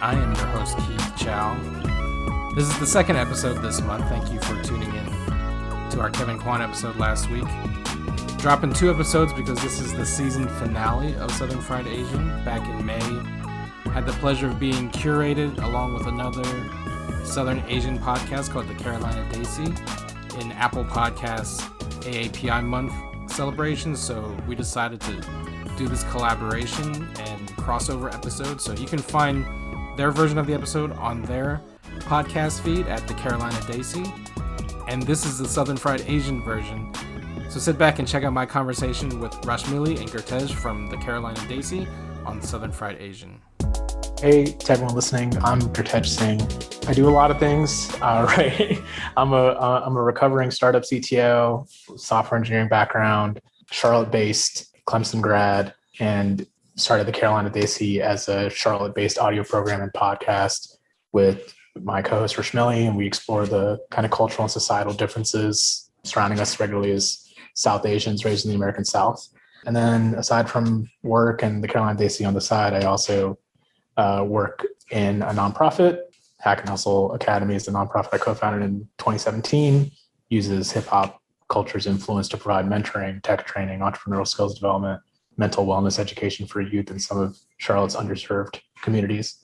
I am your host, Keith Chow. This is the second episode this month. Thank you for tuning in to our Kevin Kwan episode last week. Dropping 2 episodes because this is the season finale of Southern Fried Asian. Back in May, had the pleasure of being curated along with another Southern Asian podcast called the Carolina Desi in Apple Podcasts AAPI month celebration. So we decided to do this collaboration and crossover episode. So you can find their version of the episode on their podcast feed at the Carolina Desi. And this is the Southern Fried Asian version. So sit back and check out my conversation with Rashmili and Gurtej from the Carolina Desi on Southern Fried Asian. Hey to everyone listening, I'm Gurtej Singh. I do a lot of things, right? I'm a recovering startup CTO, software engineering background, Charlotte-based, Clemson grad, and started the Carolina Desi as a Charlotte-based audio program and podcast with my co-host Rashmili, and we explore the kind of cultural and societal differences surrounding us regularly as South Asians raised in the American South. And then aside from work and the Carolina Desi on the side, I also work in a nonprofit. Hack and Hustle Academy is the nonprofit I co-founded in 2017, uses hip-hop culture's influence to provide mentoring, tech training, entrepreneurial skills development, mental wellness education for youth in some of Charlotte's underserved communities.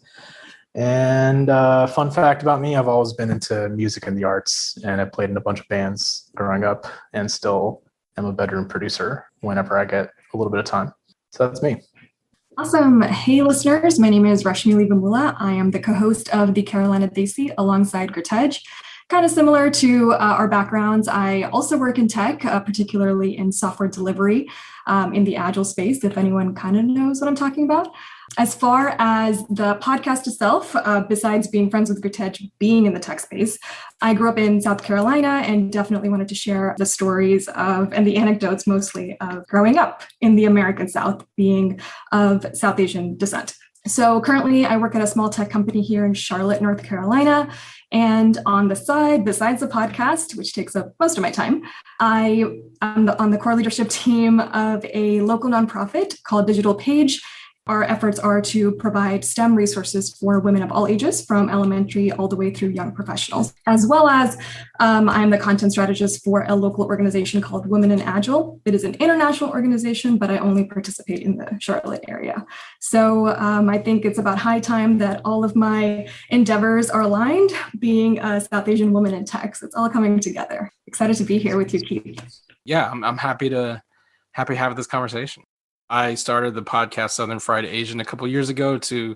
And fun fact about me, I've always been into music and the arts, and I played in a bunch of bands growing up and still am a bedroom producer whenever I get a little bit of time. So that's me. Awesome. Hey, listeners. My name is Rashmili Vemula. I am the co-host of the Carolina Desi alongside Gurtej. Kind of similar to our backgrounds, I also work in tech, particularly in software delivery in the Agile space, if anyone kind of knows what I'm talking about. As far as the podcast itself, besides being friends with Gurtej, being in the tech space, I grew up in South Carolina and definitely wanted to share the stories of, and the anecdotes mostly, of growing up in the American South, being of South Asian descent. So currently I work at a small tech company here in Charlotte, North Carolina. And on the side, besides the podcast, which takes up most of my time, I am on the core leadership team of a local nonprofit called Digital Page. Our efforts are to provide STEM resources for women of all ages, from elementary all the way through young professionals, as well as I'm the content strategist for a local organization called Women in Agile. It is an international organization, but I only participate in the Charlotte area. So I think it's about high time that all of my endeavors are aligned, being a South Asian woman in tech. So it's all coming together. Excited to be here with you, Keith. Yeah, I'm happy to have this conversation. I started the podcast Southern Fried Asian a couple years ago to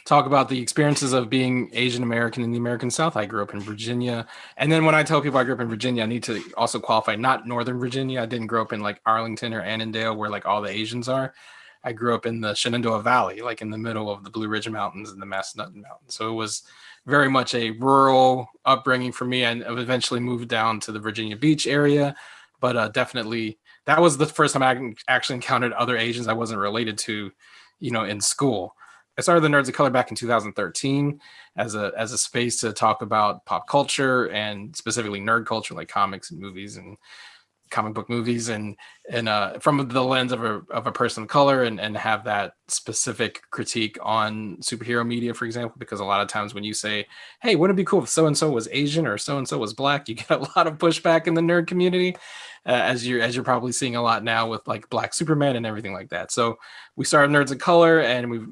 talk about the experiences of being Asian American in the American South. I grew up in Virginia. And then when I tell people I grew up in Virginia, I need to also qualify, not Northern Virginia. I didn't grow up in like Arlington or Annandale where like all the Asians are. I grew up in the Shenandoah Valley, like in the middle of the Blue Ridge Mountains and the Massanutten Mountains. So it was very much a rural upbringing for me. And I eventually moved down to the Virginia Beach area, but definitely that was the first time I actually encountered other Asians I wasn't related to, in school. I started the Nerds of Color back in 2013 as a space to talk about pop culture and specifically nerd culture, like comics and movies and comic book movies, and from the lens of a person of color, and have that specific critique on superhero media, for example, because a lot of times when you say, hey, wouldn't it be cool if so-and-so was Asian or so-and-so was Black, you get a lot of pushback in the nerd community, as you're probably seeing a lot now with like Black Superman and everything like that. So we started Nerds of Color, and we've,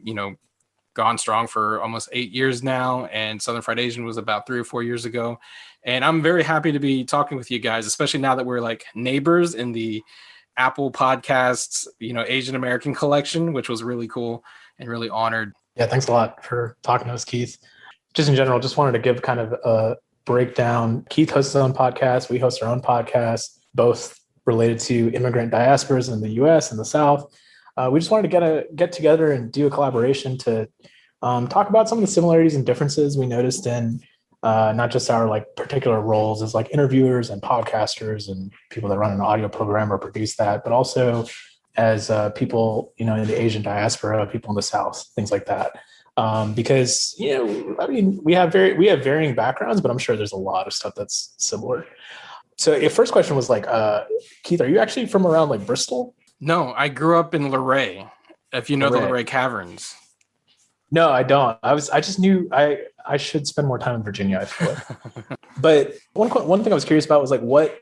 gone strong for almost 8 years now. And Southern Fried Asian was about 3 or 4 years ago. And I'm very happy to be talking with you guys, especially now that we're like neighbors in the Apple Podcasts, Asian American collection, which was really cool and really honored. Yeah, thanks a lot for talking to us, Keith. Just in general, just wanted to give kind of a breakdown. Keith hosts his own podcast. We host our own podcast, both related to immigrant diasporas in the US and the South. We just wanted to get together and do a collaboration to talk about some of the similarities and differences we noticed in not just our like particular roles as like interviewers and podcasters and people that run an audio program or produce that, but also as people, in the Asian diaspora, people in the South, things like that. Because, we have varying backgrounds, but I'm sure there's a lot of stuff that's similar. So your first question was like, Keith, are you actually from around like Bristol? No, I grew up in Luray, if you know the Luray Caverns. No, I don't. I just knew I should spend more time in Virginia, I feel like. But one thing I was curious about was like what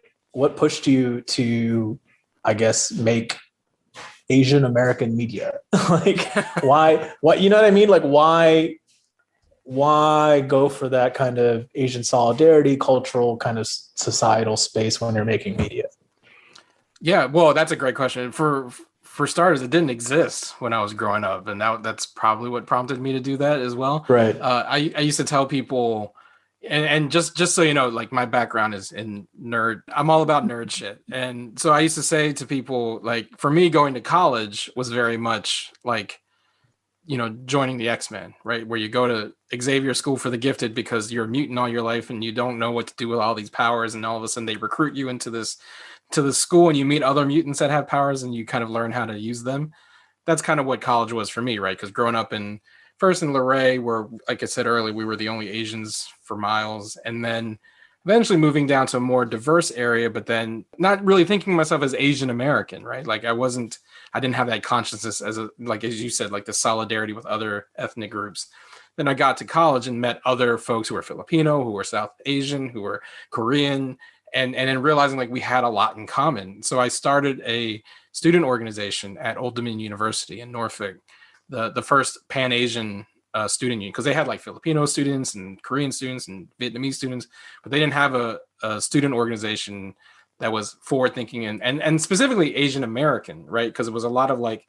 pushed you to, I guess, make Asian American media? Like what you know what I mean? Like why go for that kind of Asian solidarity, cultural kind of societal space when you're making media? Yeah, well, that's a great question. For starters, it didn't exist when I was growing up, and that's probably what prompted me to do that as well. Right. I used to tell people, and just so you know, like my background is in nerd. I'm all about nerd shit, and so I used to say to people, like, for me, going to college was very much like, joining the X-Men, right? Where you go to Xavier School for the Gifted because you're a mutant all your life and you don't know what to do with all these powers, and all of a sudden they recruit you into the school and you meet other mutants that have powers and you kind of learn how to use them. That's kind of what college was for me, right? Because growing up first in Luray, where, like I said earlier, we were the only Asians for miles, and then eventually moving down to a more diverse area, but then not really thinking of myself as Asian American, right? Like I didn't have that consciousness as you said, like the solidarity with other ethnic groups. Then I got to college and met other folks who were Filipino, who were South Asian, who were Korean, and then realizing like we had a lot in common. So I started a student organization at Old Dominion University in Norfolk, the first Pan-Asian student union, because they had like Filipino students and Korean students and Vietnamese students, but they didn't have a student organization that was forward thinking and specifically Asian American, right? Because it was a lot of like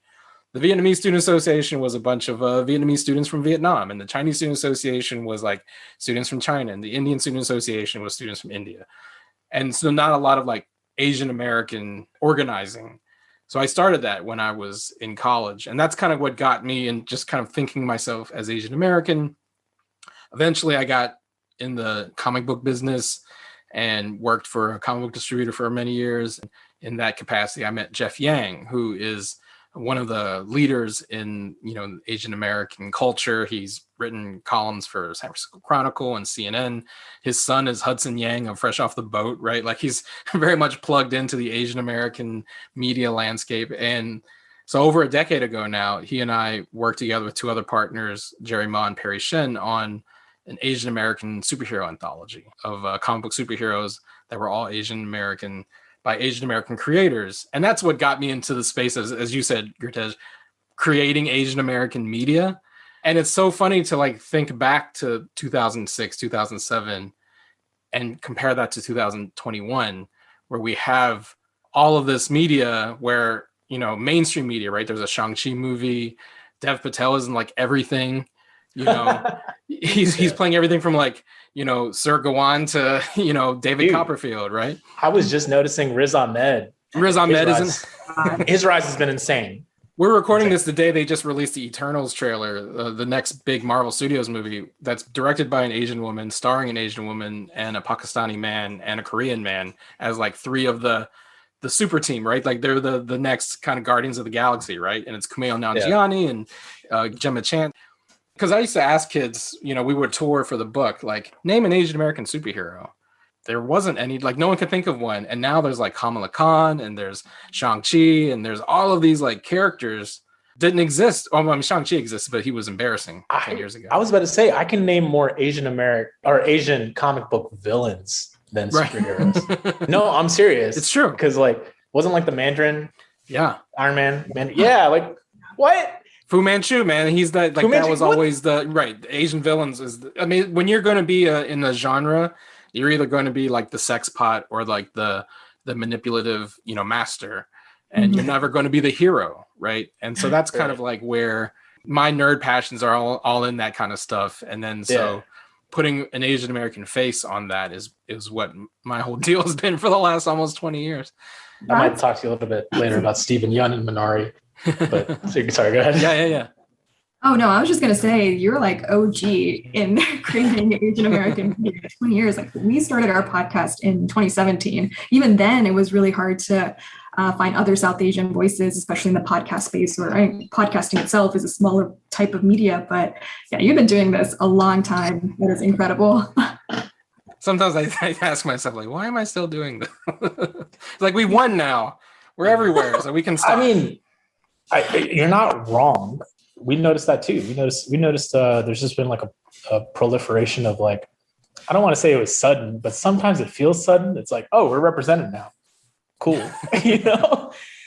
the Vietnamese Student Association was a bunch of Vietnamese students from Vietnam, and the Chinese Student Association was like students from China, and the Indian Student Association was students from India. And so not a lot of like Asian American organizing. So I started that when I was in college, and that's kind of what got me in just kind of thinking myself as Asian American. Eventually I got in the comic book business and worked for a comic book distributor for many years. In that capacity, I met Jeff Yang, who is one of the leaders in, Asian American culture. He's written columns for San Francisco Chronicle and CNN. His son is Hudson Yang of Fresh Off the Boat, right? Like he's very much plugged into the Asian American media landscape. And so over a decade ago now, he and I worked together with two other partners, Jerry Ma and Perry Shen, on an Asian American superhero anthology of comic book superheroes that were all Asian American by Asian American creators. And that's what got me into the space, as you said, Gurtej, creating Asian American media. And it's so funny to like think back to 2006, 2007, and compare that to 2021, where we have all of this media where, mainstream media, right? There's a Shang-Chi movie. Dev Patel is in like everything. He's playing everything from like, Sir Gawain to, David Copperfield, right? I was just noticing Riz Ahmed. Riz Ahmed isn't. His rise has been insane. We're recording this the day they just released the Eternals trailer, the next big Marvel Studios movie that's directed by an Asian woman, starring an Asian woman and a Pakistani man and a Korean man as like three of the super team, right? Like they're the next kind of Guardians of the Galaxy, right? And it's Kumail Nanjiani and Gemma Chan. Because I used to ask kids, we would tour for the book, like, name an Asian American superhero. There wasn't any, like, no one could think of one. And now there's like Kamala Khan and there's Shang-Chi and there's all of these like characters didn't exist. Oh, I mean, Shang-Chi exists, but he was embarrassing 10 years ago. I was about to say, I can name more Asian American or Asian comic book villains than superheroes. Right. No, I'm serious. It's true. Because like, wasn't like the Mandarin? Yeah. Iron Man. Yeah. Like what? Fu Manchu, man, he's that like that was always the right. Asian villains I mean, when you're going to be in a genre, you're either going to be like the sex pot or like the manipulative, master, and you're never going to be the hero, right? And so that's kind of like where my nerd passions are all in that kind of stuff. And then so putting an Asian American face on that is what my whole deal has been for the last almost 20 years. I might talk to you a little bit later about Stephen Yun and Minari. But sorry, go ahead. Yeah. Oh no, I was just gonna say you're like OG in creating Asian American media. 20 years. Like we started our podcast in 2017. Even then, it was really hard to find other South Asian voices, especially in the podcast space. Where podcasting itself is a smaller type of media, but yeah, you've been doing this a long time. That is incredible. Sometimes I ask myself, like, why am I still doing this? Like we won now. We're everywhere, so we can stop. I mean. You're not wrong. we noticed that too. We noticed there's just been like a proliferation of like, I don't want to say it was sudden, but sometimes it feels sudden. It's like, oh, we're represented now. Cool.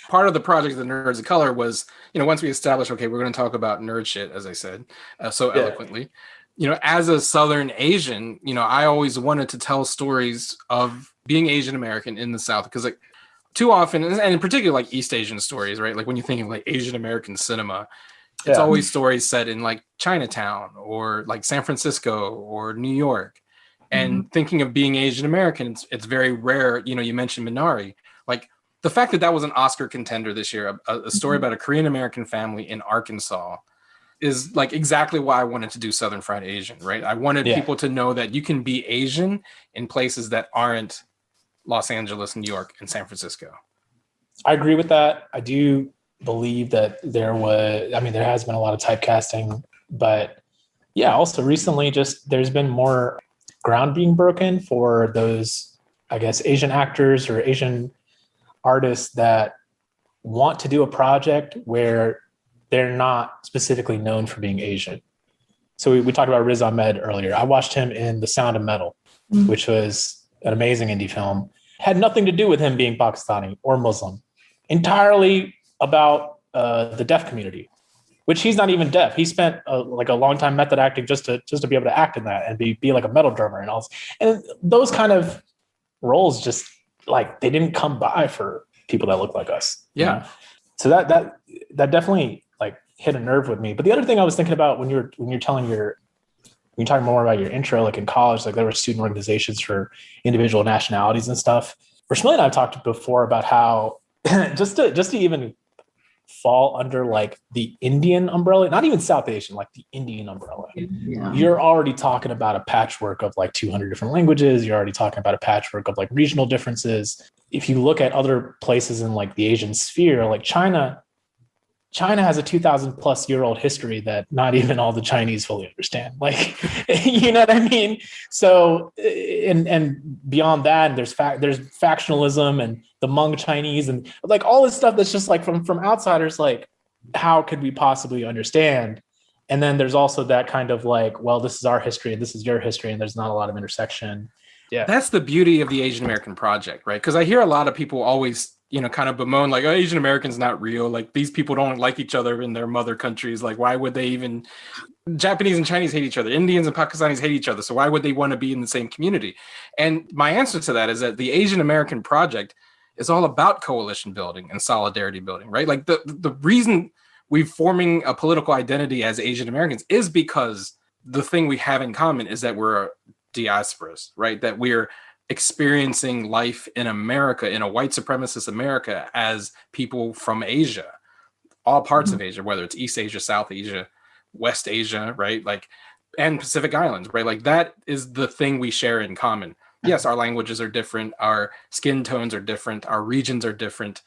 Part of the project of the Nerds of Color was, once we established, okay, we're going to talk about nerd shit, as I said so eloquently, as a Southern Asian, I always wanted to tell stories of being Asian American in the South, because like too often, and in particular like East Asian stories, right? Like when you think of like Asian American cinema, it's always stories set in like Chinatown or like San Francisco or New York. And thinking of being Asian American, it's very rare. You mentioned Minari. Like the fact that was an Oscar contender this year, a story about a Korean American family in Arkansas, is like exactly why I wanted to do Southern Fried Asian, right? I wanted people to know that you can be Asian in places that aren't Los Angeles, New York, and San Francisco. I agree with that. I do believe that there has been a lot of typecasting, but also recently there's been more ground being broken for those, I guess, Asian actors or Asian artists that want to do a project where they're not specifically known for being Asian. So we talked about Riz Ahmed earlier. I watched him in The Sound of Metal, which was an amazing indie film. Had nothing to do with him being Pakistani or Muslim. Entirely about the deaf community, which he's not even deaf. He spent a long time method acting just to be able to act in that and be like a metal drummer and all. And those kind of roles just like they didn't come by for people that look like us. Yeah. So that definitely like hit a nerve with me. But the other thing I was thinking about when you're talking more about your intro, like in college, like there were student organizations for individual nationalities and stuff. Rashmili and I have talked before about how just to even fall under like the Indian umbrella, not even South Asian, like the Indian umbrella. Yeah. You're already talking about a patchwork of like 200 different languages. You're already talking about a patchwork of like regional differences. If you look at other places in like the Asian sphere, like China has a 2,000 plus year old history that not even all the Chinese fully understand. Like, you know what I mean? So, and beyond that, there's factionalism and the Hmong Chinese and like all this stuff that's just like from outsiders, like how could we possibly understand? And then there's also that kind of like, well, this is our history and this is your history and there's not a lot of intersection. Yeah. That's the beauty of the Asian American project, right? Because I hear a lot of people always kind of bemoan like, oh, Asian Americans not real. Like these people don't like each other in their mother countries. Like, why would they even? Japanese and Chinese hate each other. Indians and Pakistanis hate each other. So why would they want to be in the same community? And my answer to that is that the Asian American project is all about coalition building and solidarity building, right? Like the reason we're forming a political identity as Asian Americans is because the thing we have in common is that we're diasporas, right? That we're experiencing life in America, in a white supremacist America, as people from Asia, all parts of Asia, whether it's East Asia, South Asia, West Asia, right? Like, and Pacific Islands, right? Like that is the thing we share in common. Yes, our languages are different, our skin tones are different, our regions are different,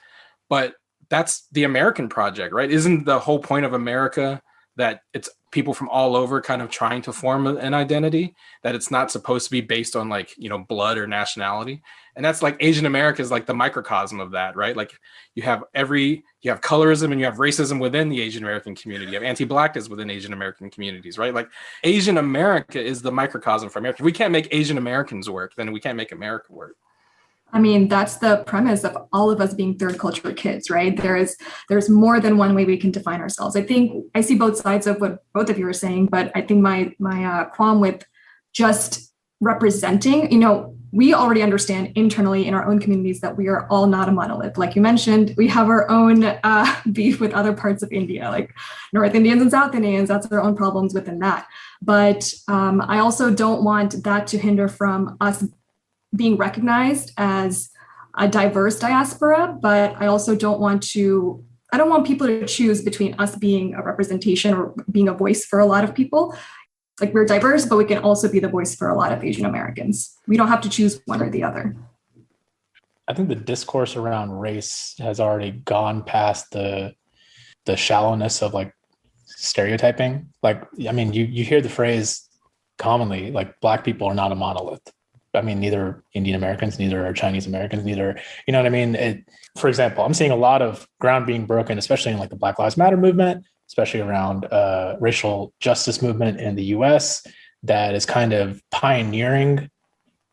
but that's the American project, right? Isn't the whole point of America that it's people from all over kind of trying to form an identity, that it's not supposed to be based on like, blood or nationality? And that's like Asian America is like the microcosm of that, right? Like you have colorism and you have racism within the Asian American community. You have anti-Blackness within Asian American communities, right? Like Asian America is the microcosm for America. If we can't make Asian Americans work, then we can't make America work. I mean, that's the premise of all of us being third culture kids, right? There's more than one way we can define ourselves. I think I see both sides of what both of you are saying, but I think my qualm with just representing, we already understand internally in our own communities that we are all not a monolith. Like you mentioned, we have our own beef with other parts of India, like North Indians and South Indians. That's our own problems within that. But I also don't want that to hinder from us being recognized as a diverse diaspora, but I also don't want people to choose between us being a representation or being a voice for a lot of people. Like we're diverse, but we can also be the voice for a lot of Asian Americans. We don't have to choose one or the other. I think the discourse around race has already gone past the shallowness of like stereotyping. Like, I mean, you hear the phrase commonly, like Black people are not a monolith. I mean, neither Indian Americans, neither are Chinese Americans, neither, you know what I mean? For example, I'm seeing a lot of ground being broken, especially in like the Black Lives Matter movement, especially around racial justice movement in the US that is kind of pioneering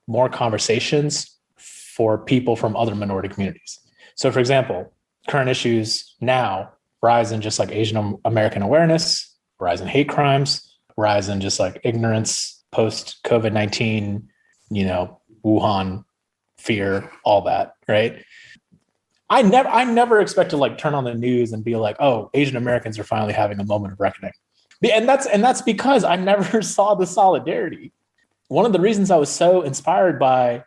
more conversations for people from other minority communities. So for example, current issues now rise in just like Asian American awareness, rise in hate crimes, rise in just like ignorance post COVID-19, Wuhan fear, all that, right? I never expect to like turn on the news and be like, oh, Asian Americans are finally having a moment of reckoning. And that's because I never saw the solidarity. One of the reasons I was so inspired by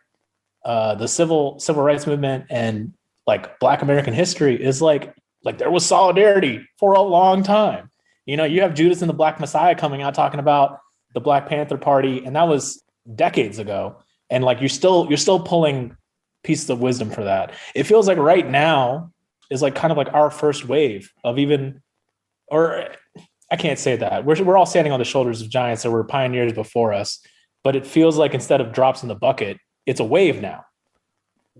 the civil rights movement and like Black American history is like there was solidarity for a long time. You have Judas and the Black Messiah coming out talking about the Black Panther Party, and that was decades ago. And like you're still pulling pieces of wisdom for that. It feels like right now is like kind of like our first wave of or I can't say that. We're all standing on the shoulders of giants that were pioneers before us, but it feels like instead of drops in the bucket, it's a wave now.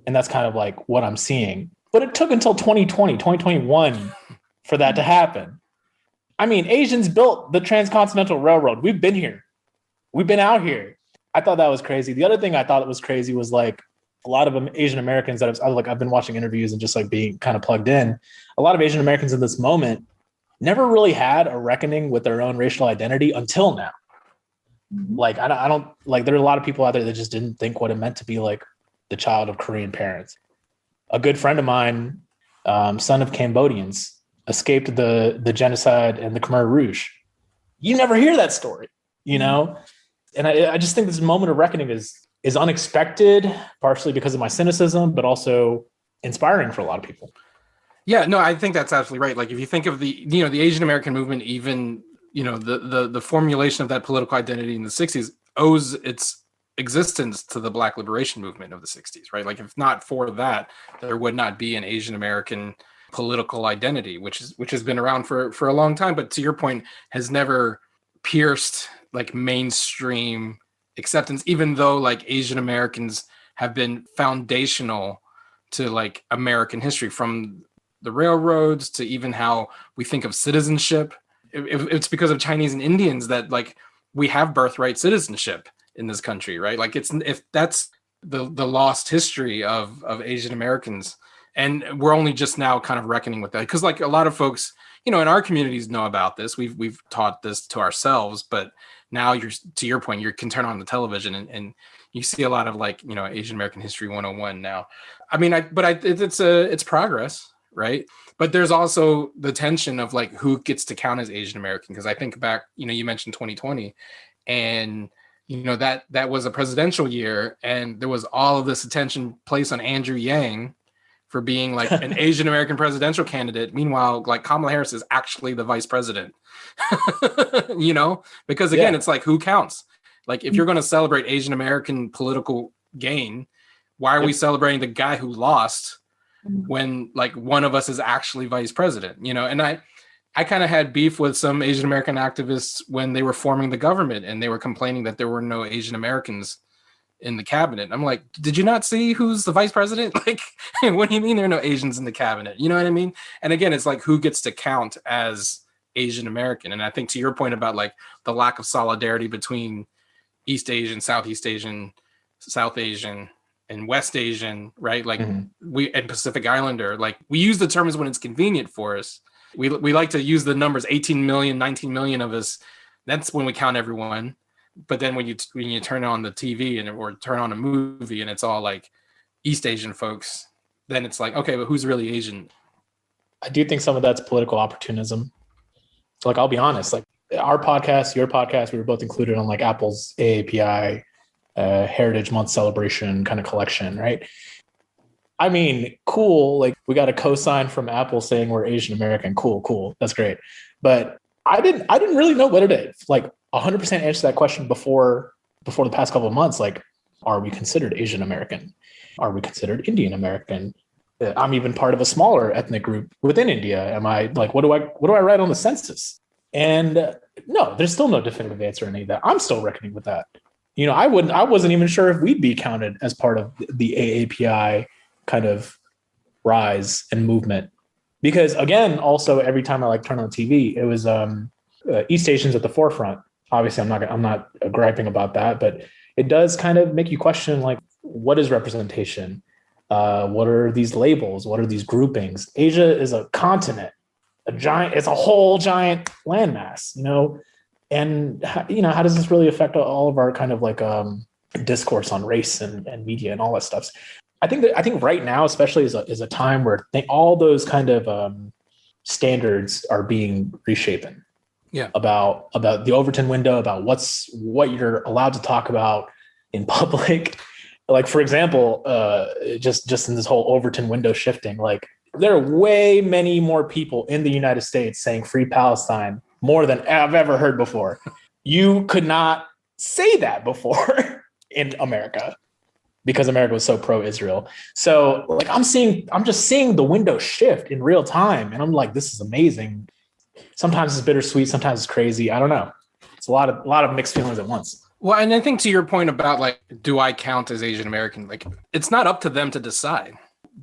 And that's kind of like what I'm seeing. But it took until 2020, 2021 for that to happen. I mean, Asians built the Transcontinental Railroad. We've been here. We've been out here. I thought that was crazy. The other thing I thought was crazy was like a lot of Asian Americans that I've been watching interviews and just like being kind of plugged in. A lot of Asian Americans in this moment never really had a reckoning with their own racial identity until now. Like, I don't like, there are a lot of people out there that just didn't think what it meant to be like the child of Korean parents. A good friend of mine, son of Cambodians, escaped the genocide and the Khmer Rouge. You never hear that story, And I just think this moment of reckoning is unexpected, partially because of my cynicism, but also inspiring for a lot of people. Yeah, no, I think that's absolutely right. Like if you think of the Asian American movement, even, the formulation of that political identity in the 60s owes its existence to the Black liberation movement of the 60s, right? Like if not for that, there would not be an Asian American political identity, which has been around for a long time, but to your point, has never pierced like mainstream acceptance, even though like Asian Americans have been foundational to like American history, from the railroads to even how we think of citizenship. It's because of Chinese and Indians that like we have birthright citizenship in this country, right? Like if that's the lost history of Asian Americans, and we're only just now kind of reckoning with that, because like a lot of folks, in our communities know about this. We've taught this to ourselves, but now to your point, you can turn on the television and you see a lot of like, Asian American History 101 now. I mean, it's progress, right? But there's also the tension of like who gets to count as Asian American, because I think back, you mentioned 2020, and that was a presidential year, and there was all of this attention placed on Andrew Yang for being like an Asian American presidential candidate. Meanwhile, like Kamala Harris is actually the vice president, because again, It's like, who counts? Like if you're going to celebrate Asian American political gain, why are we celebrating the guy who lost when like one of us is actually vice president, And I kind of had beef with some Asian American activists when they were forming the government and they were complaining that there were no Asian Americans in the cabinet. I'm like, did you not see who's the vice president? Like, what do you mean there are no Asians in the cabinet? You know what I mean? And again, it's like, who gets to count as Asian American? And I think to your point about like the lack of solidarity between East Asian, Southeast Asian, South Asian, and West Asian, right? Like we and Pacific Islander, like we use the terms when it's convenient for us. We like to use the numbers 18 million, 19 million of us. That's when we count everyone. But then when you turn on the TV or turn on a movie and it's all like East Asian folks, then it's like, okay, but who's really Asian? I do think some of that's political opportunism. So like, I'll be honest, like our podcast, your podcast, we were both included on like Apple's AAPI Heritage Month celebration kind of collection, right? I mean, cool. Like we got a cosign from Apple saying we're Asian American. Cool. That's great. But I didn't really know whether to like 100% answer that question before the past couple of months. Like, are we considered Asian American? Are we considered Indian American? I'm even part of a smaller ethnic group within India. Am I like, what do I write on the census? And no, there's still no definitive answer in any of that. I'm still reckoning with that. I wasn't even sure if we'd be counted as part of the AAPI kind of rise and movement Because again, also every time I like turn on the TV, it was East Asians at the forefront. Obviously, I'm not griping about that, but it does kind of make you question, like, what is representation? What are these labels? What are these groupings? Asia is a continent, it's a whole giant landmass, and how does this really affect all of our kind of like discourse on race and media and all that stuff? I think right now, especially, is a time where all those kind of standards are being reshapen. Yeah. About the Overton window, about what you're allowed to talk about in public. Like, for example, just in this whole Overton window shifting, like, there are way many more people in the United States saying free Palestine more than I've ever heard before. You could not say that before in America because America was so pro-Israel. So, like, I'm just seeing the window shift in real time, and I'm like, this is amazing. Sometimes it's bittersweet, sometimes it's crazy. I don't know. It's a lot of mixed feelings at once. Well, and I think to your point about, like, do I count as Asian American? Like, it's not up to them to decide.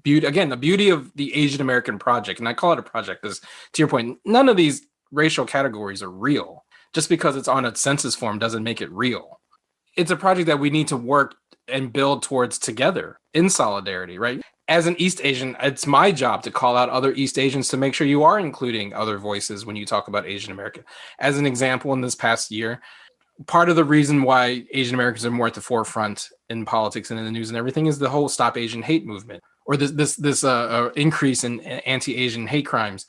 The beauty of the Asian American project, and I call it a project, is, to your point, none of these racial categories are real. Just because it's on a census form doesn't make it real. It's a project that we need to work and build towards together in solidarity, right? As an East Asian, it's my job to call out other East Asians to make sure you are including other voices when you talk about Asian American. As an example, in this past year, part of the reason why Asian Americans are more at the forefront in politics and in the news and everything is the whole Stop Asian Hate movement, or this increase in anti-Asian hate crimes.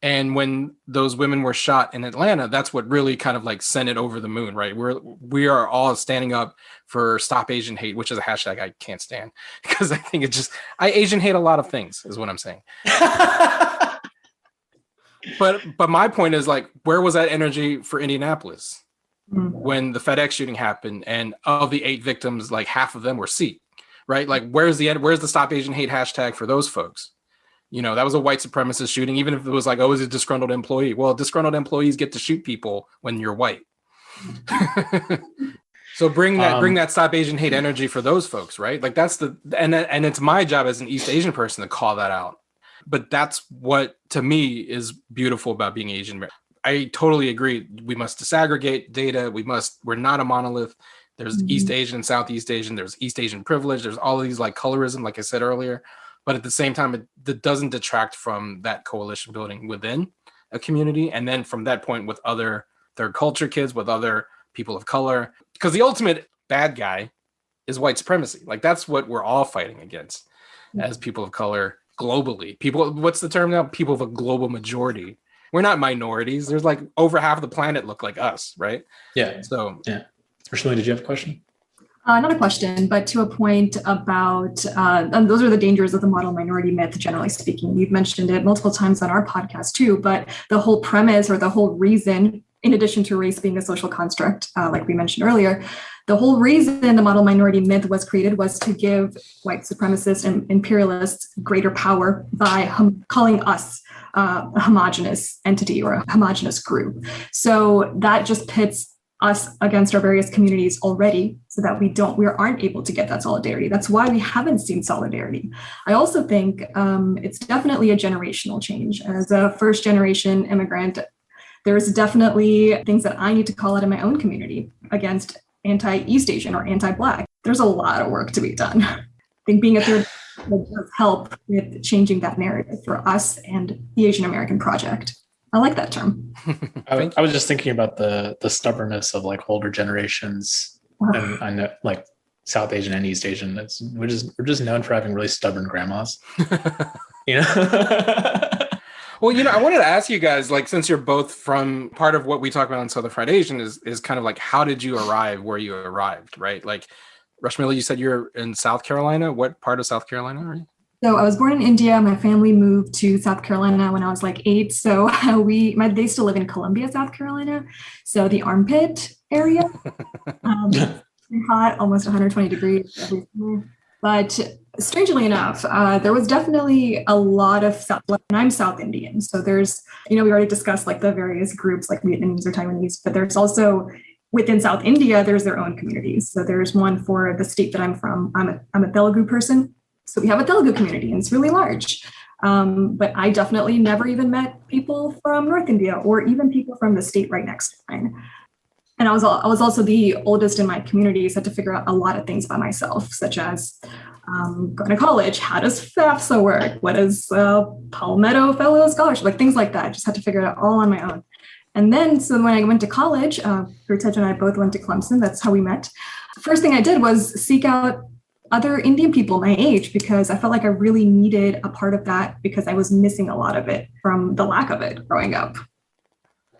And when those women were shot in Atlanta, that's what really kind of like sent it over the moon, right? We are all standing up for Stop Asian Hate, which is a hashtag I can't stand, because I think I Asian hate a lot of things, is what I'm saying. But my point is, like, where was that energy for Indianapolis when the FedEx shooting happened, and of the 8 victims, like, half of them were Sikh, right? Like, where's the Stop Asian Hate hashtag for those folks? That was a white supremacist shooting, even if it was like, oh, it's a disgruntled employee. Well, disgruntled employees get to shoot people when you're white. So bring that Stop Asian Hate energy for those folks, right? Like, and it's my job as an East Asian person to call that out. But that's what, to me, is beautiful about being Asian. I totally agree. We must disaggregate data. We're not a monolith. There's East Asian and Southeast Asian. There's East Asian privilege. There's all of these, like, colorism, like I said earlier. But at the same time, it doesn't detract from that coalition building within a community. And then from that point, with other third culture kids, with other people of color, because the ultimate bad guy is white supremacy. Like, that's what we're all fighting against as people of color globally. What's the term now? People of a global majority. We're not minorities. There's, like, over half of the planet look like us, right? Yeah. So, yeah. Rashmili, did you have a question? Not a question, but to a point about, those are the dangers of the model minority myth, generally speaking. We've mentioned it multiple times on our podcast too, but the whole premise, or the whole reason, in addition to race being a social construct, like we mentioned earlier, the whole reason the model minority myth was created was to give white supremacists and imperialists greater power by calling us a homogenous entity or a homogenous group. So that just pits us against our various communities already, so that we aren't able to get that solidarity. That's why we haven't seen solidarity. I also think it's definitely a generational change. As a first generation immigrant, there's definitely things that I need to call out in my own community against anti-East Asian or anti-Black. There's a lot of work to be done. I think being a third does help with changing that narrative for us and the Asian American project. I like that term. I was just thinking about the stubbornness of, like, older generations, and I know, like, South Asian and East Asian. We're just known for having really stubborn grandmas. Well, I wanted to ask you guys, like, since you're both from, part of what we talk about on Southern Fried Asian is kind of like, how did you arrive where you arrived, right? Like, Rashmili, you said you're in South Carolina. What part of South Carolina are you? So I was born in India. My family moved to South Carolina when I was like 8. So they still live in Columbia, South Carolina. So the armpit area, hot, almost 120 degrees every summer. But strangely enough, there was definitely a lot of and I'm South Indian. So there's, we already discussed, like, the various groups like Vietnamese or Taiwanese, but there's also within South India, there's their own communities. So there's one for the state that I'm from. I'm a Telugu person. So we have a Telugu community, and it's really large. But I definitely never even met people from North India or even people from the state right next to mine. And I was also the oldest in my community, so I had to figure out a lot of things by myself, such as going to college. How does FAFSA work? What is Palmetto Fellow Scholarship? Like things like that. I just had to figure it out all on my own. And then, so when I went to college, Gurtej and I both went to Clemson. That's how we met. First thing I did was seek out other Indian people my age, because I felt like I really needed a part of that because I was missing a lot of it from the lack of it growing up.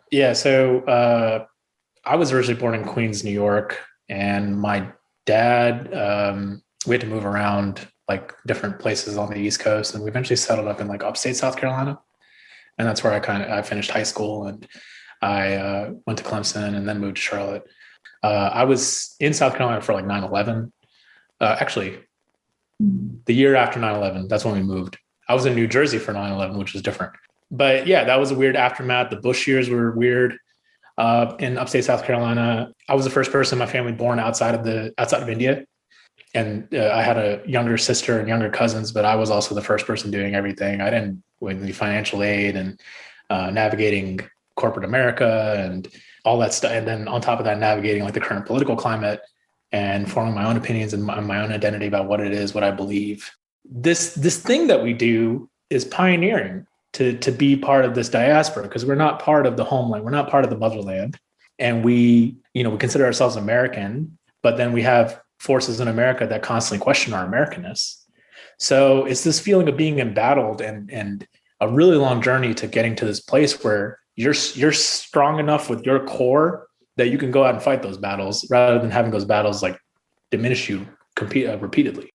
Yeah, so I was originally born in Queens, New York, and my dad, we had to move around like different places on the East Coast, and we eventually settled up in like upstate South Carolina. And that's where I finished high school, and I went to Clemson and then moved to Charlotte. I was in South Carolina for like 9/11. Actually, the year after 9/11, that's when we moved. I was in New Jersey for 9/11, which was different. But yeah, that was a weird aftermath. The Bush years were weird. In upstate South Carolina, I was the first person in my family born outside of India. And I had a younger sister and younger cousins, but I was also the first person doing everything. I didn't with the financial aid and navigating corporate America and all that stuff. And then on top of that, navigating like the current political climate and forming my own opinions and my own identity about what it is, what I believe. This thing that we do is pioneering to be part of this diaspora, because we're not part of the homeland. We're not part of the motherland. And we consider ourselves American, but then we have forces in America that constantly question our Americanness. So it's this feeling of being embattled and a really long journey to getting to this place where you're strong enough with your core that you can go out and fight those battles rather than having those battles like diminish you repeatedly.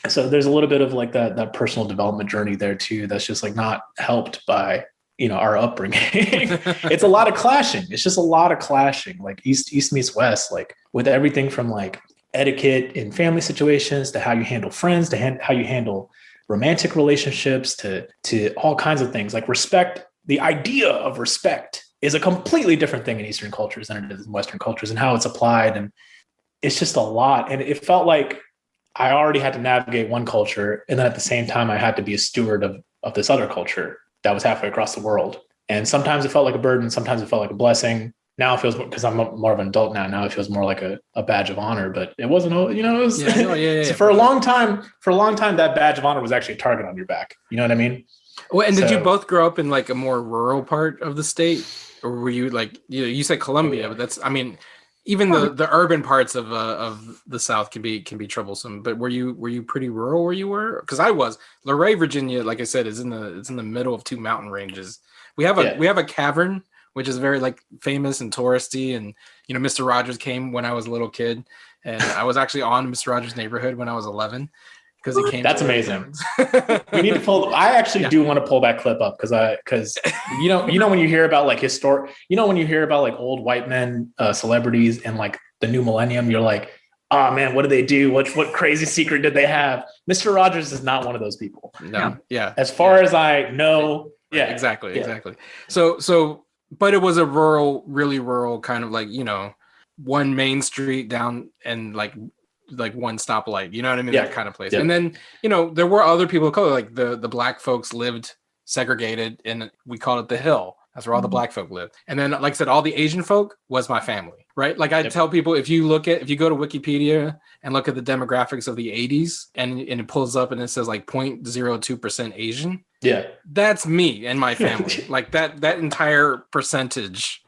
So there's a little bit of like that personal development journey there too. That's just like not helped by, our upbringing. It's a lot of clashing. It's just a lot of clashing, like East meets West, like with everything from like etiquette in family situations to how you handle friends, to how you handle romantic relationships, to all kinds of things. Like respect, the idea of respect is a completely different thing in Eastern cultures than it is in Western cultures, and how it's applied. And it's just a lot. And it felt like I already had to navigate one culture, and then at the same time, I had to be a steward of this other culture that was halfway across the world. And sometimes it felt like a burden. Sometimes it felt like a blessing. Now it feels, because I'm more of an adult now it feels more like a badge of honor, but it wasn't, it was, So for a long time, that badge of honor was actually a target on your back. You know what I mean? Well, and did you both grow up in like a more rural part of the state, or were you like, you said Columbia, but that's, even the urban parts of the South can be troublesome. But were you pretty rural where you were? Because I was. Luray, Virginia, like I said, it's in the middle of two mountain ranges. We have a cavern, which is very like famous and touristy. And Mr. Rogers came when I was a little kid, and I was actually on Mr. Rogers' neighborhood when I was 11. Because he came. That's amazing. We need to pull. I actually do want to pull that clip up because when you hear about like when you hear about like old white men, celebrities, and like the new millennium, you're like, oh man, what did they do? What crazy secret did they have? Mr. Rogers is not one of those people. No, yeah. As far as I know, yeah, exactly. So, but it was a really rural kind of like one main street down and like one stoplight, you know what I mean? Yeah. That kind of place. Yeah. And then, there were other people of color, like the black folks lived segregated, and we called it the Hill. That's where all the black folk lived. And then, like I said, all the Asian folk was my family, right? Like I tell people, if you go to Wikipedia and look at the demographics of the 80s and it pulls up and it says like 0.02% Asian. Yeah. That's me and my family. Like that entire percentage.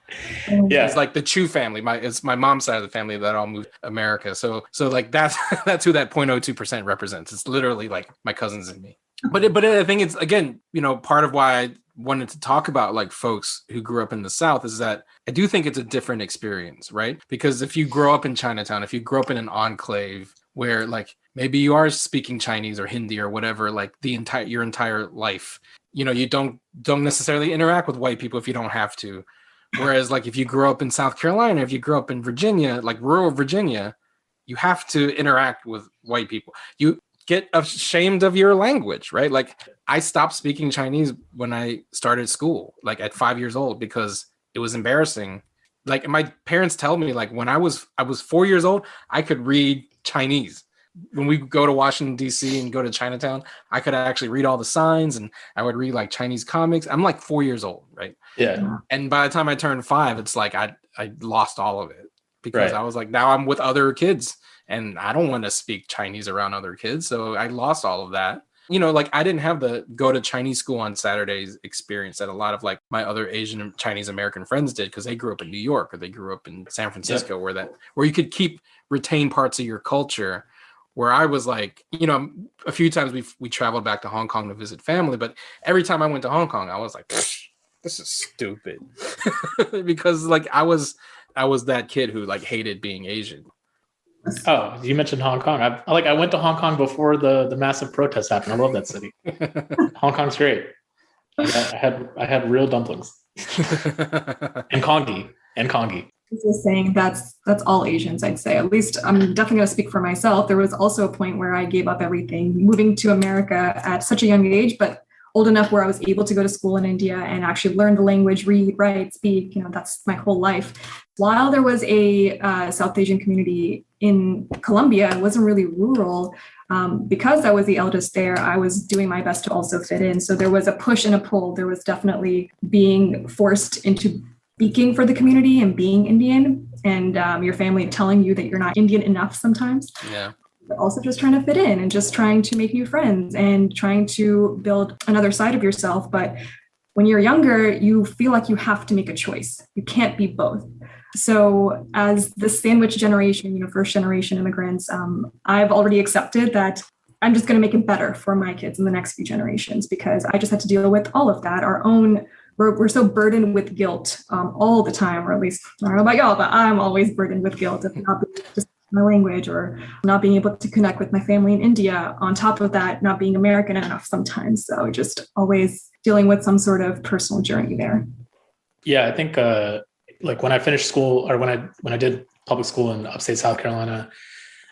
Yeah, it's like the Chu family. It's my mom's side of the family that all moved to America. So like that's who that 0.02% represents. It's literally like my cousins and me. But I think it's, again, part of why I wanted to talk about like folks who grew up in the South is that I do think it's a different experience, right? Because if you grow up in Chinatown, if you grow up in an enclave where like maybe you are speaking Chinese or Hindi or whatever, like your entire life, you don't necessarily interact with white people if you don't have to. Whereas like if you grow up in South Carolina, if you grow up in Virginia, like rural Virginia, you have to interact with white people. You get ashamed of your language, right? Like I stopped speaking Chinese when I started school, like at 5 years old, because it was embarrassing. Like my parents tell me like when I was 4 years old, I could read Chinese. when we go to Washington, D.C. and go to Chinatown, I could actually read all the signs and I would read like Chinese comics. I'm like 4 years old, right? Yeah. And by the time I turned 5, it's like I lost all of it because Right. I was like, now I'm with other kids and I don't want to speak Chinese around other kids. So I lost all of that. You know, like I didn't have the go to Chinese school on Saturdays experience that a lot of like my other Asian and Chinese American friends did because they grew up in New York or they grew up in San Francisco where you could retain parts of your culture. Where I was like, you know, a few times we traveled back to Hong Kong to visit family, but every time I went to Hong Kong, I was like, this is stupid. Because like I was that kid who like hated being Asian. Oh, you mentioned Hong Kong. I went to Hong Kong before the massive protest happened. I love that city. Hong Kong's great. I had real dumplings and congee. Just saying that's all Asians, I'd say. At least I'm definitely going to speak for myself. There was also a point where I gave up everything, moving to America at such a young age, but old enough where I was able to go to school in India and actually learn the language, read, write, speak. You know, that's my whole life. While there was a South Asian community in Colombia, it wasn't really rural. Because I was the eldest there, I was doing my best to also fit in. So there was a push and a pull. There was definitely being forced into speaking for the community and being Indian, and your family telling you that you're not Indian enough sometimes. Yeah. But also just trying to fit in and just trying to make new friends and trying to build another side of yourself. But when you're younger, you feel like you have to make a choice. You can't be both. So as the sandwich generation, you know, first generation immigrants, I've already accepted that I'm just going to make it better for my kids in the next few generations because I just had to deal with all of that. We're so burdened with guilt all the time, or at least I don't know about y'all, but I'm always burdened with guilt of not being able to speak my language or not being able to connect with my family in India. On top of that, not being American enough sometimes. So just always dealing with some sort of personal journey there. Yeah, I think like when I finished school or when I did public school in upstate South Carolina,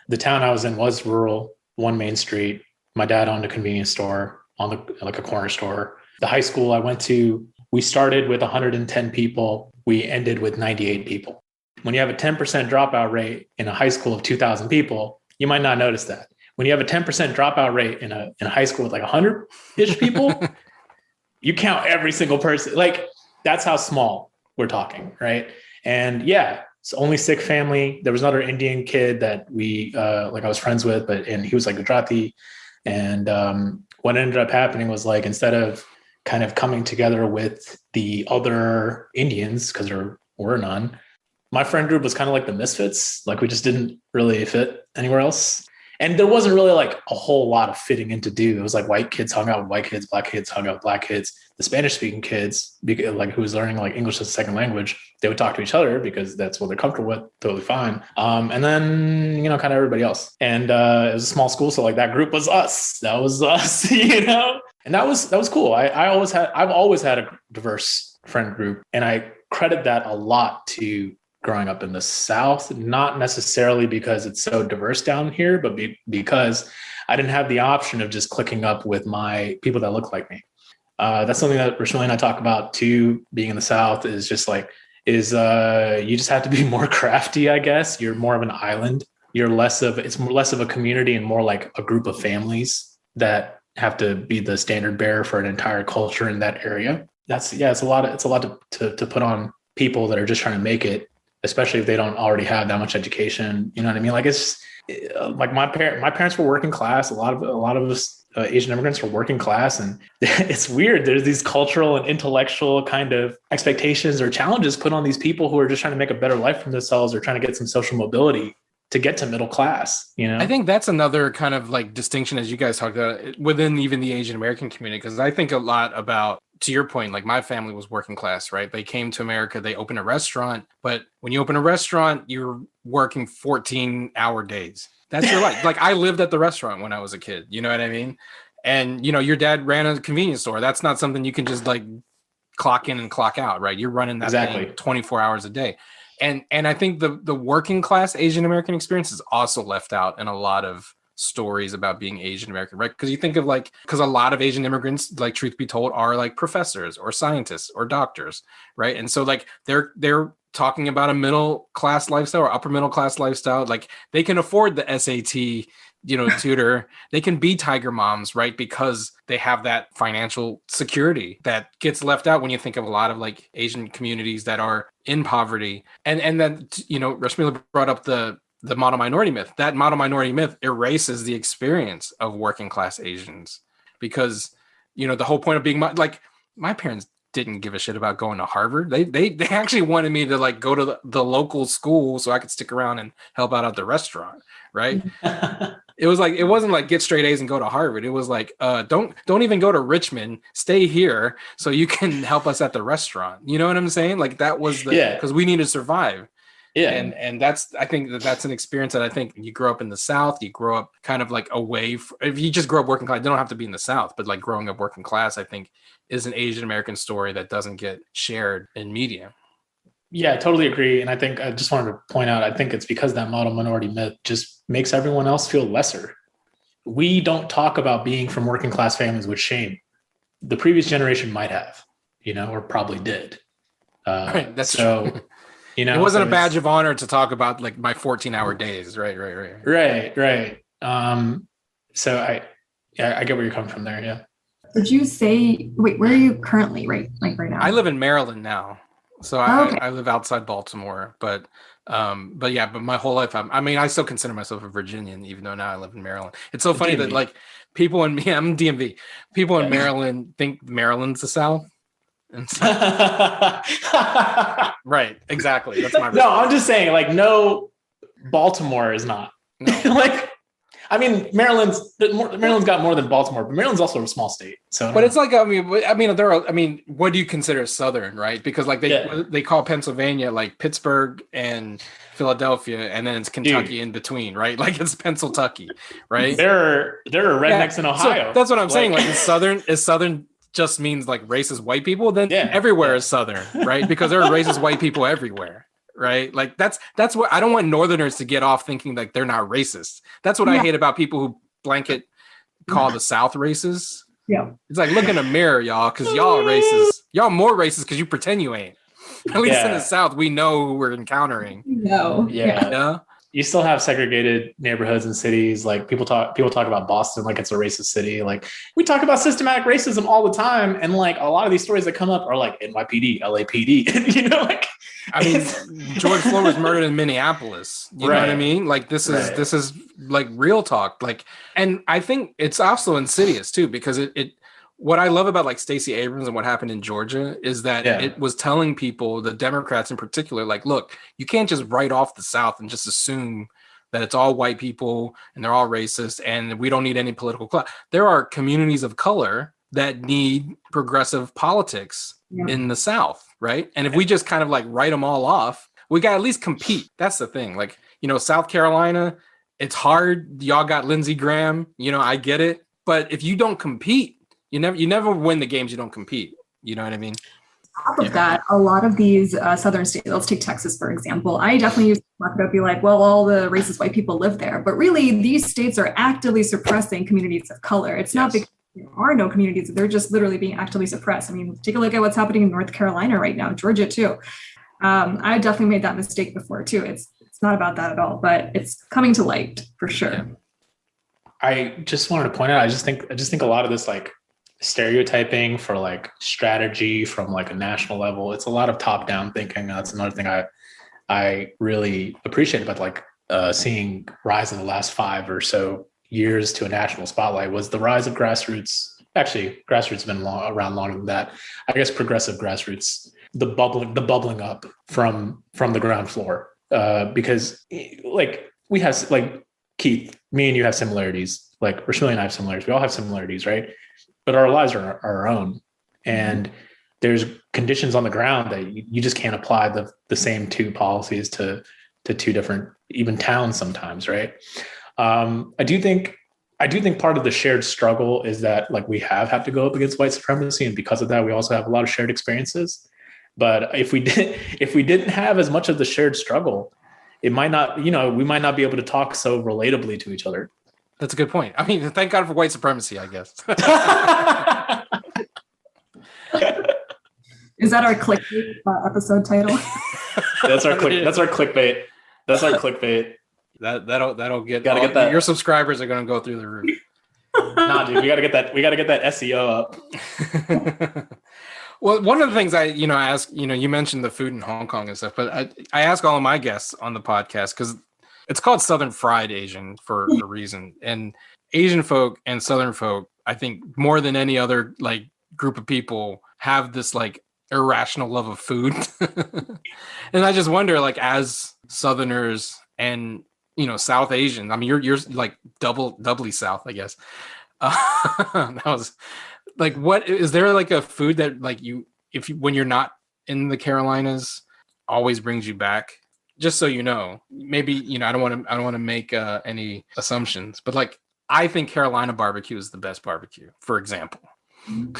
the town I was in was rural, one main street. My dad owned a convenience store like a corner store. The high school I went to, we started with 110 people. We ended with 98 people. When you have a 10% dropout rate in a high school of 2,000 people, you might not notice that. When you have a 10% dropout rate in a high school with like 100-ish people, you count every single person. Like that's how small we're talking, right? And yeah, it's only Sikh family. There was another Indian kid that I was friends with, and he was like Gujarati. And what ended up happening was like, instead of kind of coming together with the other Indians, because there were none, my friend group was kind of like the misfits. Like we just didn't really fit anywhere else. And there wasn't really like a whole lot of fitting in to do. It was like white kids hung out with white kids, black kids hung out with black kids. The Spanish speaking kids, like who was learning like English as a second language, they would talk to each other because that's what they're comfortable with. Totally fine. And then, kind of everybody else. And it was a small school. So like that group was us. That was us, and that was cool. I've always had a diverse friend group, and I credit that a lot to growing up in the South, not necessarily because it's so diverse down here, but because I didn't have the option of just clicking up with my people that look like me. That's something that Rashmili and I talk about too, being in the South, is just like, you just have to be more crafty, I guess. You're more of an island. It's less of a community and more like a group of families that have to be the standard bearer for an entire culture in that area. It's a lot to put on people that are just trying to make it, especially if they don't already have that much education. You know what I mean? Like it's like my parents were working class. A lot of us Asian immigrants were working class, and it's weird. There's these cultural and intellectual kind of expectations or challenges put on these people who are just trying to make a better life for themselves or trying to get some social mobility to get to middle class. I think that's another kind of like distinction, as you guys talked about, within even the Asian American community, because I think a lot about, to your point, like my family was working class, right? They came to America, they opened a restaurant, but when you open a restaurant, you're working 14-hour days. That's your life. Like I lived at the restaurant when I was a kid, you know what I mean? And, your dad ran a convenience store. That's not something you can just like clock in and clock out, right? You're running that thing 24 hours a day. And I think the working class Asian American experience is also left out in a lot of stories about being Asian American, right? Because you think of because a lot of Asian immigrants, like truth be told, are like professors or scientists or doctors, right? And so like they're talking about a middle class lifestyle or upper middle class lifestyle. Like they can afford the SAT tutor, they can be tiger moms, right? Because they have that financial security that gets left out when you think of a lot of like Asian communities that are in poverty. And then, Rashmili brought up the model minority myth. That model minority myth erases the experience of working class Asians because, the whole point of being like my parents didn't give a shit about going to Harvard. They actually wanted me to like go to the local school so I could stick around and help out at the restaurant, right? It wasn't like get straight A's and go to Harvard. It was like don't even go to Richmond, stay here so you can help us at the restaurant. You know what I'm saying? Like that was because we need to survive. Yeah. And I think that's an experience that I think you grow up in the South, you grow up kind of like away. If you just grow up working class, you don't have to be in the South, but like growing up working class, I think is an Asian American story that doesn't get shared in media. Yeah, I totally agree. And I think I just wanted to point out, I think it's because that model minority myth just makes everyone else feel lesser. We don't talk about being from working class families with shame. The previous generation might have, or probably did. Right, that's so. True. It wasn't a badge of honor to talk about like my 14-hour days. Right. So I get where you're coming from there. Yeah. Did you say, wait, where are you currently right now? I live in Maryland now. So I live outside Baltimore, but my whole life, I still consider myself a Virginian, even though now I live in Maryland. It's so funny that like people I'm DMV, people in Maryland think Maryland's the South. And so, right, exactly. That's my response. No, I'm just saying, like, no, Baltimore is not. No. Maryland's got more than Baltimore, but Maryland's also a small state. So, but it's like, what do you consider Southern, right? Because like they call Pennsylvania like Pittsburgh and Philadelphia, and then it's Kentucky in between, right? Like it's Pennsyltucky, right? There are rednecks in Ohio. So that's what I'm saying. Like is Southern just means like racist white people, then everywhere is Southern, right? Because there are racist white people everywhere, right? Like that's what I don't want Northerners to get off thinking like they're not racist. That's what I hate about people who blanket call the South racist. Yeah, it's like look in the mirror, y'all, because y'all are racist. Y'all more racist because you pretend you ain't. At least in the South, we know who we're encountering. No, you still have segregated neighborhoods and cities. Like people talk about Boston like it's a racist city. Like we talk about systematic racism all the time, and like a lot of these stories that come up are like NYPD, LAPD. George Floyd was murdered in Minneapolis. You know what I mean? Like this is like real talk. Like, and I think it's also insidious too because it what I love about like Stacey Abrams and what happened in Georgia is that it was telling people, the Democrats in particular, like, look, you can't just write off the South and just assume that it's all white people and they're all racist and we don't need any political class. There are communities of color that need progressive politics in the South, right? And if we just kind of like write them all off, we got to at least compete. That's the thing. Like, South Carolina, it's hard. Y'all got Lindsey Graham, I get it. But if you don't compete, you never win the games you don't compete. You know what I mean? On top of that, a lot of these southern states, let's take Texas, for example. I definitely used to talk about, be like, well, all the racist white people live there. But really, these states are actively suppressing communities of color. It's not because there are no communities. They're just literally being actively suppressed. I mean, take a look at what's happening in North Carolina right now, Georgia too. I definitely made that mistake before too. It's not about that at all, but it's coming to light for sure. Yeah. I just wanted to point out, I just think a lot of this like stereotyping for like strategy from like a national level, it's a lot of top-down thinking. That's another thing I really appreciate about like seeing rise in the last 5 or so years to a national spotlight was the rise of grassroots. Actually, grassroots have been around longer than that. I guess progressive grassroots, the bubbling up from the ground floor. Because like we have like Keith, me and you have similarities. Like Rashmili and I have similarities. We all have similarities, right? But our lives are our own. And there's conditions on the ground that you just can't apply the same 2 policies to 2 different, even towns sometimes, right? I do think part of the shared struggle is that like we have had to go up against white supremacy, and because of that, we also have a lot of shared experiences. But if we didn't have as much of the shared struggle, it might not, we might not be able to talk so relatably to each other. That's a good point. I mean, thank God for white supremacy, I guess. Is that our clickbait episode title? That's our clickbait. That's our clickbait. That'll get get that. Your subscribers are gonna go through the roof. Nah, dude, we gotta get that SEO up. Well, one of the things I ask, you mentioned the food in Hong Kong and stuff, but I ask all of my guests on the podcast because it's called Southern Fried Asian for a reason. And Asian folk and Southern folk, I think more than any other like group of people, have this like irrational love of food. And I just wonder, like, as Southerners and South Asian, I mean, you're like doubly South, I guess. That was like, what is there like a food that like when you're not in the Carolinas always brings you back? Just so you know, maybe I don't want to make any assumptions, but like I think Carolina barbecue is the best barbecue, for example. And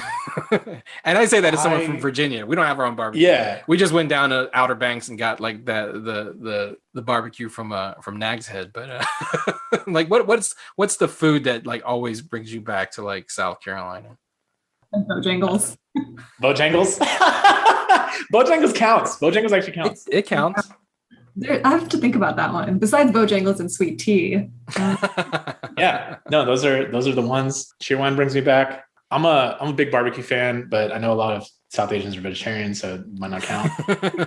I say that as someone from Virginia. We don't have our own barbecue. Yeah, we just went down to Outer Banks and got like the barbecue from Nag's Head. But like, what's the food that like always brings you back to like South Carolina? Bojangles. Bojangles. Bojangles counts. Bojangles actually counts. It counts. I have to think about that one. Besides Bojangles and sweet tea. Yeah, no, those are the ones. Cheerwine brings me back. I'm a big barbecue fan, but I know a lot of South Asians are vegetarian, so it might not count.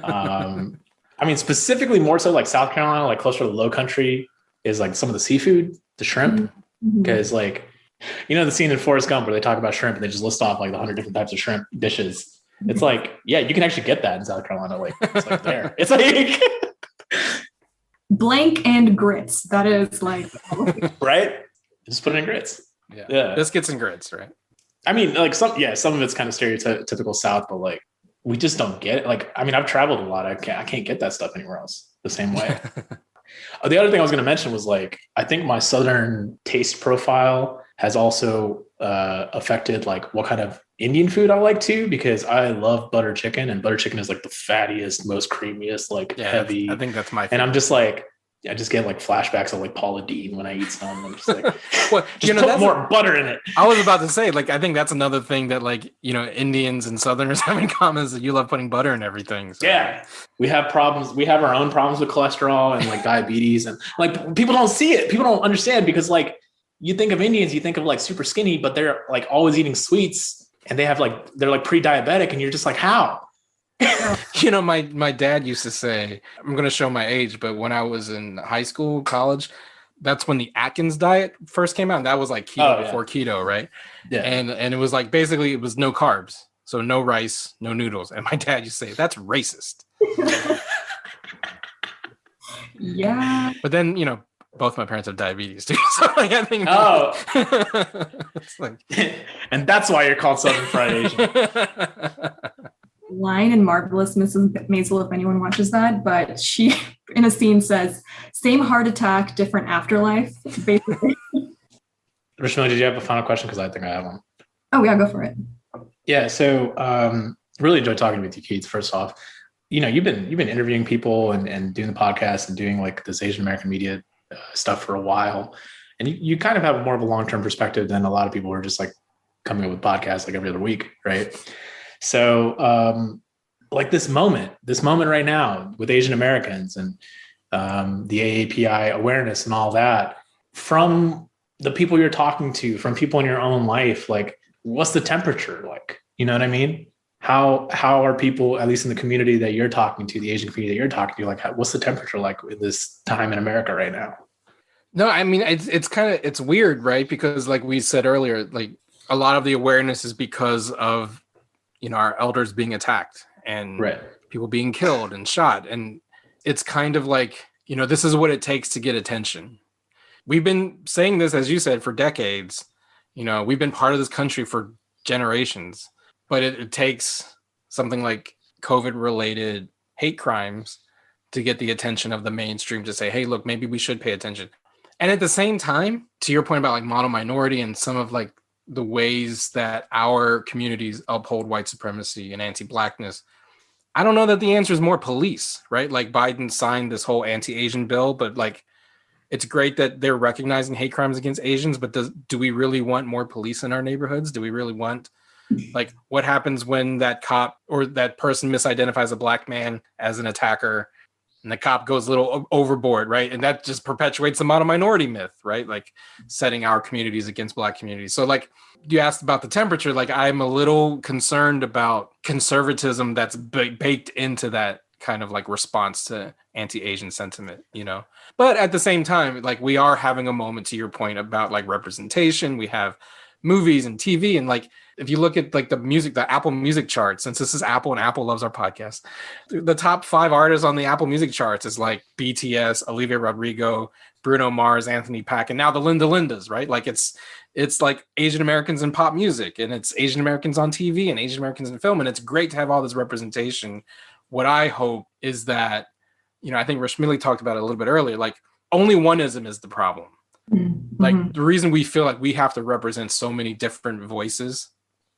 I mean, specifically more so like South Carolina, like closer to the Low Country, is like some of the seafood, the shrimp, because like the scene in Forrest Gump where they talk about shrimp and they just list off like the 100 different types of shrimp dishes. It's like, yeah, you can actually get that in South Carolina. Like it's like there. It's like blank and grits. That is like right. Just put it in grits. Yeah. Biscuits and grits, right? I mean, like some of it's kind of stereotypical South, but like we just don't get it. Like, I mean, I've traveled a lot. I can't get that stuff anywhere else the same way. The other thing I was going to mention was like, I think my Southern taste profile has also affected like what kind of Indian food I like too, because I love butter chicken, and butter chicken is like the fattiest, most creamiest, like heavy. I think that's my favorite. And I'm just like, I just get like flashbacks of like Paula Deen when I eat some. I'm just like, well, just put more butter in it. I was about to say, like, I think that's another thing that like, Indians and Southerners have in common is that you love putting butter in everything. So. Yeah. We have problems. We have our own problems with cholesterol and like diabetes, and like people don't see it. People don't understand because like you think of Indians, you think of like super skinny, but they're like always eating sweets, and they're like pre-diabetic, and you're just like, how? My dad used to say, I'm going to show my age, but when I was in high school, college, that's when the Atkins diet first came out. And that was like keto before keto, right? Yeah. And it was like, basically it was no carbs. So no rice, no noodles. And my dad used to say, that's racist. Yeah. But then, both my parents have diabetes too. So like, I think, it's like, and that's why you're called Southern Fried Asian. Line in Marvelous Mrs. Maisel, if anyone watches that, but she in a scene says, same heart attack, different afterlife, basically. Rashmili, did you have a final question? Because I think I have one. Oh yeah, go for it. Yeah, so really enjoyed talking with you, Keith. First off, you've been interviewing people and doing the podcast and doing like this Asian American media stuff for a while, and you kind of have more of a long-term perspective than a lot of people who are just like coming up with podcasts like every other week, right? So like this moment right now with Asian Americans and the AAPI awareness and all that, from the people you're talking to, from people in your own life, like what's the temperature like? You know what I mean? How are people, at least in the community that you're talking to, the Asian community that you're talking to, like what's the temperature like in this time in America right now? No, I mean, it's weird, right? Because like we said earlier, like a lot of the awareness is because of our elders being attacked and people being killed and shot. And it's kind of like, this is what it takes to get attention. We've been saying this, as you said, for decades. We've been part of this country for generations, but it takes something like COVID-related hate crimes to get the attention of the mainstream to say, hey, look, maybe we should pay attention. And at the same time, to your point about like model minority and some of like the ways that our communities uphold white supremacy and anti-blackness, I don't know that the answer is more police, right? Like Biden signed this whole anti-Asian bill, but like, it's great that they're recognizing hate crimes against Asians, but do we really want more police in our neighborhoods? Do we really want, like, what happens when that cop or that person misidentifies a black man as an attacker and the cop goes a little overboard, right? And that just perpetuates the model minority myth, right? Like setting our communities against Black communities. So like you asked about the temperature, like I'm a little concerned about conservatism that's baked into that kind of like response to anti-Asian sentiment, you know? But at the same time, like we are having a moment, to your point, about like representation. We have movies and TV, and like if you look at like the Apple Music charts, since this is Apple and Apple loves our podcast, the top 5 artists on the Apple Music charts is like BTS, Olivia Rodrigo, Bruno Mars, Anthony Paak, and now the Linda Lindas, right? Like it's like Asian Americans in pop music, and it's Asian Americans on TV and Asian Americans in film, and it's great to have all this representation. What I hope is that, you know, I think Rashmili talked about it a little bit earlier, like only oneism is the problem. Mm-hmm. Like the reason we feel like we have to represent so many different voices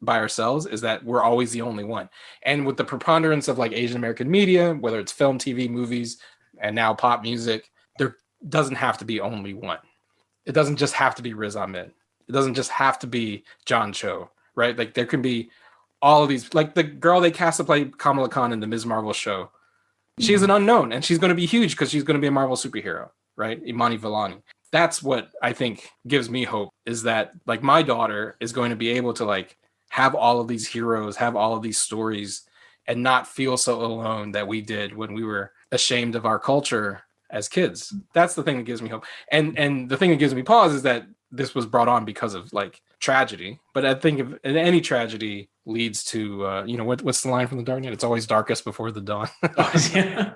by ourselves is that we're always the only one. And with the preponderance of like Asian American media, whether it's film, TV, movies, and now pop music, there doesn't have to be only one. It doesn't just have to be Riz Ahmed. It doesn't just have to be John Cho, right? Like there can be all of these, like the girl they cast to play Kamala Khan in the Ms. Marvel show. She's an unknown, and she's going to be huge because she's going to be a Marvel superhero, right? Imani Vellani. That's what I think gives me hope, is that like my daughter is going to be able to like have all of these heroes, have all of these stories, and not feel so alone that we did when we were ashamed of our culture as kids. That's the thing that gives me hope. And the thing that gives me pause is that this was brought on because of like tragedy. But I think if any tragedy leads to, you know, what's the line from The Dark Knight? It's always darkest before the dawn. Yeah.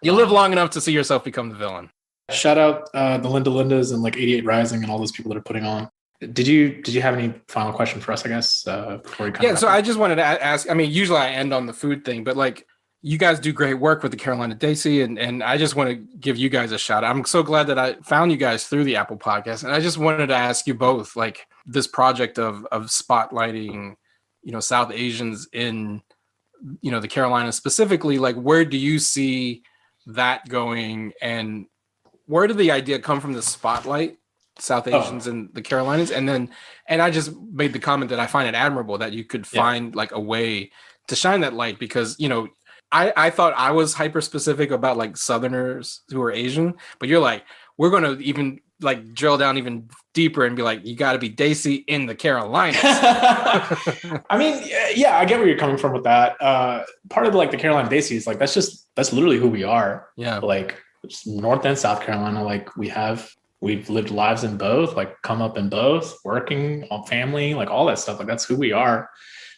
You live long enough to see yourself become the villain. Shout out the Linda Lindas and like 88 Rising and all those people that are putting on. Did you have any final question for us, I guess, before we so I just wanted to ask, I mean, usually I end on the food thing, but like you guys do great work with the Carolina Desi, and I just want to give you guys a shout out. I'm so glad that I found you guys through the Apple podcast. And I just wanted to ask you both, like this project of spotlighting, you know, South Asians in, you know, the Carolinas specifically, like where do you see that going, and where did the idea come from, the spotlight South Asians in the Carolinas? And I just made the comment that I find it admirable that you could find like a way to shine that light, because, you know, I thought I was hyper specific about like Southerners who are Asian, but you're like, we're going to even like drill down even deeper and be like, you got to be Desi in the Carolinas. I mean, yeah, I get where you're coming from with that. Part of like the Carolina Desi is like, that's literally who we are. Yeah. Like North and South Carolina, like we've lived lives in both, like come up in both, working on family, like all that stuff. Like that's who we are.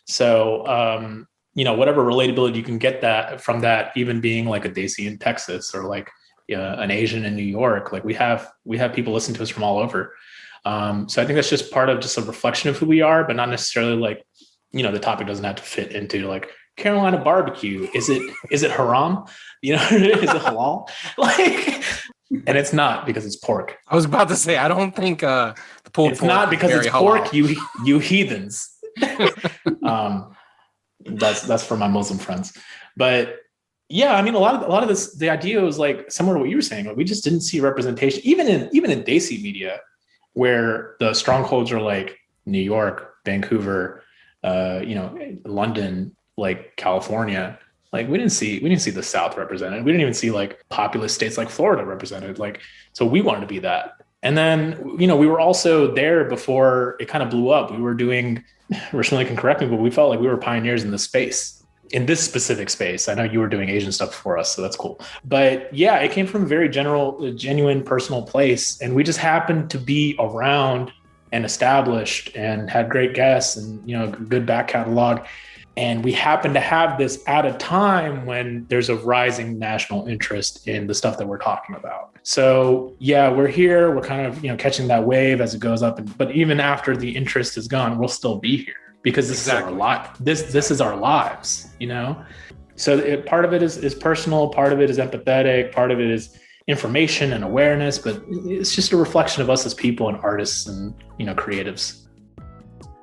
So, you know, whatever relatability you can get that from that, even being like a Desi in Texas or like an Asian in New York, like we have people listen to us from all over. So I think that's just part of just a reflection of who we are, but not necessarily like, you know, the topic doesn't have to fit into like Carolina barbecue. Is it haram? You know, is it halal? Like, and it's not, because it's pork. I was about to say, I don't think the pulled it's pork not because it's halal. Pork, you heathens. That's for my Muslim friends. But yeah, I mean, a lot of this, the idea was like similar to what you were saying. Like we just didn't see representation, even in Desi media, where the strongholds are like New York, Vancouver, you know, London, like California. Like we didn't see the South represented. We didn't even see like populous states like Florida represented. Like, so we wanted to be that. And then, you know, we were also there before it kind of blew up. We were doing, Rashmili can correct me, but we felt like we were pioneers in this space, in this specific space. I know you were doing Asian stuff before us, so that's cool. But yeah, it came from a very genuine, personal place. And we just happened to be around and established and had great guests and, you know, good back catalog. And we happen to have this at a time when there's a rising national interest in the stuff that we're talking about. So yeah, we're here, we're kind of, you know, catching that wave as it goes up. But even after the interest is gone, we'll still be here because this is our life. This is our lives, you know? So part of it is personal, part of it is empathetic, part of it is information and awareness, but it's just a reflection of us as people and artists and, you know, creatives.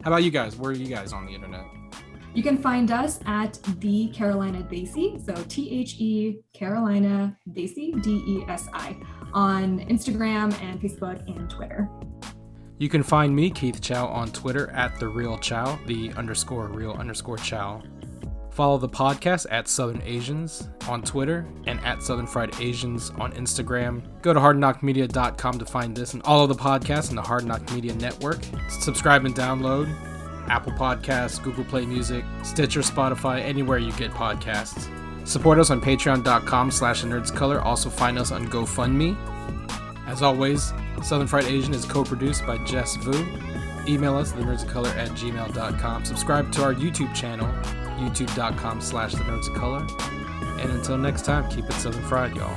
How about you guys? Where are you guys on the internet? You can find us at the Carolina Desi, so THE Carolina Desi, DESI, on Instagram and Facebook and Twitter. You can find me, Keith Chow, on Twitter at @TheRealChow, _real_Chow. Follow the podcast at Southern Asians on Twitter and at Southern Fried Asians on Instagram. Go to hardknockmedia.com to find this and all of the podcasts in the Hard Knock Media Network. Subscribe and download Apple Podcasts, Google Play Music, Stitcher, Spotify, anywhere you get podcasts. Support us on patreon.com/nerdscolor. Also find us on GoFundMe. As always, Southern Fried Asian is co-produced by Jess Vu. Email us, thenerdsofcolor@gmail.com. Subscribe to our YouTube channel, youtube.com/thenerdsofcolor. And until next time, keep it Southern Fried, y'all.